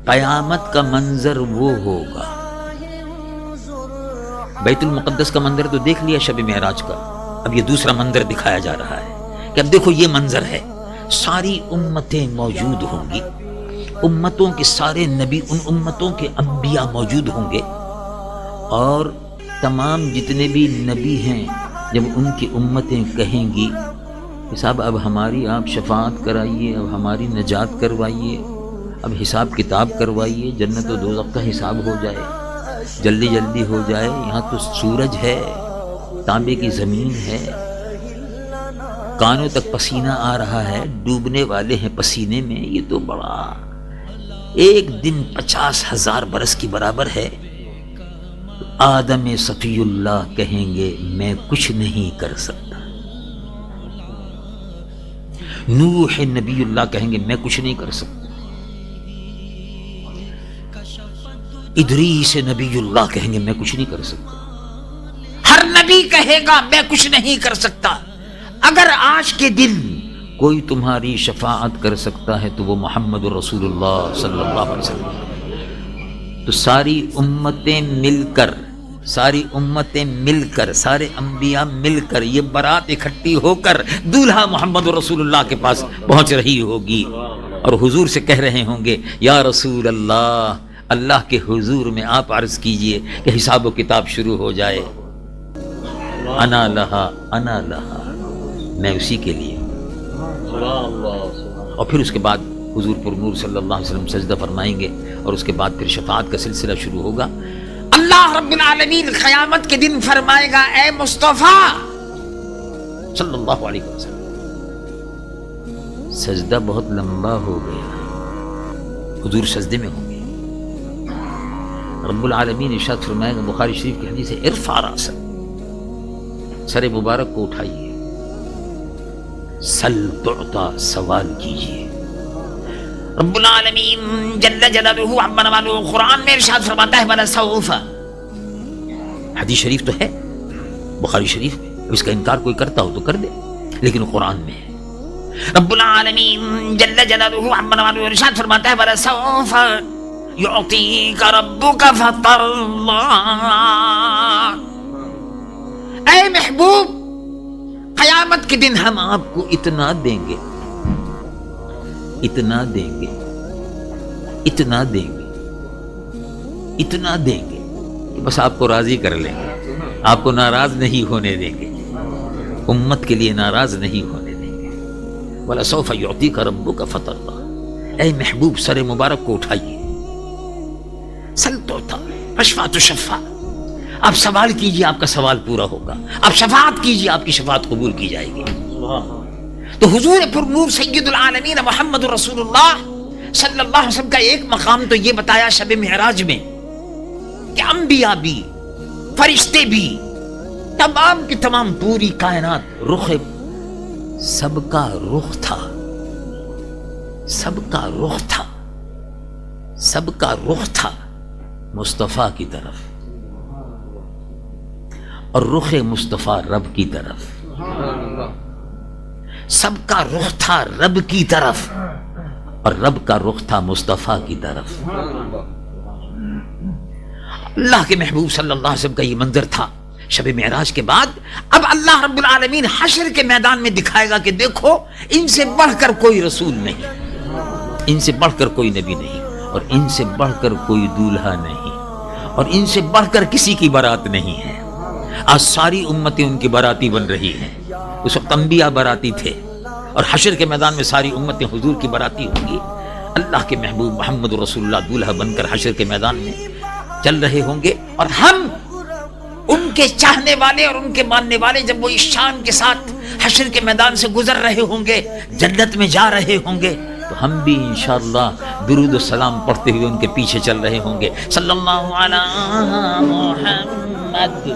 قیامت کا منظر وہ ہوگا. بیت المقدس کا منظر تو دیکھ لیا شب معراج کا، اب یہ دوسرا منظر دکھایا جا رہا ہے کہ اب دیکھو یہ منظر ہے. ساری امتیں موجود ہوں گی، امتوں کے سارے نبی، ان امتوں کے انبیاء موجود ہوں گے، اور تمام جتنے بھی نبی ہیں جب ان کی امتیں کہیں گی کہ صاحب اب ہماری آپ شفاعت کرائیے، اب ہماری نجات کروائیے، اب حساب کتاب کروائیے، جنت و دوزخ کا حساب ہو جائے، جلدی جلدی ہو جائے، یہاں تو سورج ہے، تانبے کی زمین ہے، کانوں تک پسینہ آ رہا ہے، ڈوبنے والے ہیں پسینے میں، یہ تو بڑا ایک دن 50,000 برس کی برابر ہے. آدم صفی اللہ کہیں گے میں کچھ نہیں کر سکتا، نوح نبی اللہ کہیں گے میں کچھ نہیں کر سکتا، ادریس نبی اللہ کہیں گے میں کچھ نہیں کر سکتا. ہر نبی کہے گا میں کچھ نہیں کر سکتا. اگر آج کے دن کوئی تمہاری شفاعت کر سکتا ہے تو وہ محمد رسول اللہ صلی اللہ علیہ وسلم. تو ساری امتیں مل کر، سارے انبیاء مل کر، یہ برات اکٹھی ہو کر دولہا محمد رسول اللہ کے پاس پہنچ رہی ہوگی، اور حضور سے کہہ رہے ہوں گے یا رسول اللہ، اللہ کے حضور میں آپ عرض کیجئے کہ حساب و کتاب شروع ہو جائے. انا لہا انا لہا، میں اسی کے لیے. اور پھر اس کے بعد حضور پر نور صلی اللہ علیہ وسلم سجدہ فرمائیں گے، اور اس کے بعد پھر شفاعت کا سلسلہ شروع ہوگا. اللہ رب العالمین قیامت کے دن فرمائے گا اے مصطفیٰ صلی اللہ علیہ وسلم، سجدہ بہت لمبا ہو گیا. حضور سجدے میں ہوں گے. رب العالمین ارشاد فرمائے گا، بخاری شریف کی حدیث ہے، ارفع راسک، سر مبارک کو اٹھائیے، سل تعطا، سوال کیجئے. رب العالمین جل جلالہ عما نوالہ قرآن میں ارشاد فرماتا ہے وَلَسَوْفَ، حدیث شریف تو ہے بخاری شریف میں، اس کا انکار کوئی کرتا ہو تو کر دے، لیکن قرآن میں ہے. رب العالمین جل جلالہ عما نوالہ ارشاد فرماتا ہے وَلَسَوْفَ يُعْطِيكَ رَبُّكَ فَتَرْضَىٰ، اے محبوب قیامت کے دن ہم آپ کو اتنا دیں گے، اتنا دیں گے، اتنا دیں گے، اتنا دیں گے کہ بس آپ کو راضی کر لیں گے، آپ کو ناراض نہیں ہونے دیں گے، امت کے لیے ناراض نہیں ہونے دیں گے. وَلَسَوْفَ يُعْطِيكَ رَبُّكَ فَتَرْضَىٰ، اے محبوب سر مبارک کو اٹھائیے، سل توتا اشفع تشفع، آپ سوال کیجئے آپ کا سوال پورا ہوگا، آپ شفاعت کیجئے آپ کی شفاعت قبول کی جائے گی. تو حضور پر نور سید العالمین محمد رسول اللہ صلی اللہ علیہ وسلم کا ایک مقام تو یہ بتایا شب معراج میں کہ انبیاء بھی، فرشتے بھی، تمام کی تمام پوری کائنات، رخ سب کا رخ تھا، سب کا رخ تھا، سب کا رخ تھا مصطفیٰ کی طرف، اور رخ مصطفیٰ رب کی طرف. سب کا رخ تھا رب کی طرف، اور رب کا رخ تھا مصطفیٰ کی طرف. اللہ کے محبوب صلی اللہ علیہ وسلم کا یہ منظر تھا شب معراج کے بعد. اب اللہ رب العالمین حشر کے میدان میں دکھائے گا کہ دیکھو ان سے بڑھ کر کوئی رسول نہیں، ان سے بڑھ کر کوئی نبی نہیں، اور ان سے بڑھ کر کوئی دولہا نہیں، اور ان سے بڑھ کر کسی کی بارات نہیں ہے. آج ساری امتیں ان کی باراتی بن رہی ہیں، اس وقت انبیاء باراتی تھے، اور حشر کے میدان میں ساری امتیں حضور کی باراتی ہوں گی. اللہ کے محبوب محمد رسول اللہ دولہا بن کر حشر کے میدان میں چل رہے ہوں گے، اور ہم ان کے چاہنے والے اور ان کے ماننے والے جب وہ اس شان کے ساتھ حشر کے میدان سے گزر رہے ہوں گے، جنت میں جا رہے ہوں گے، تو ہم بھی انشاءاللہ درود و سلام پڑھتے ہوئے ان کے پیچھے چل رہے ہوں گے. صلی اللہ علی محمد.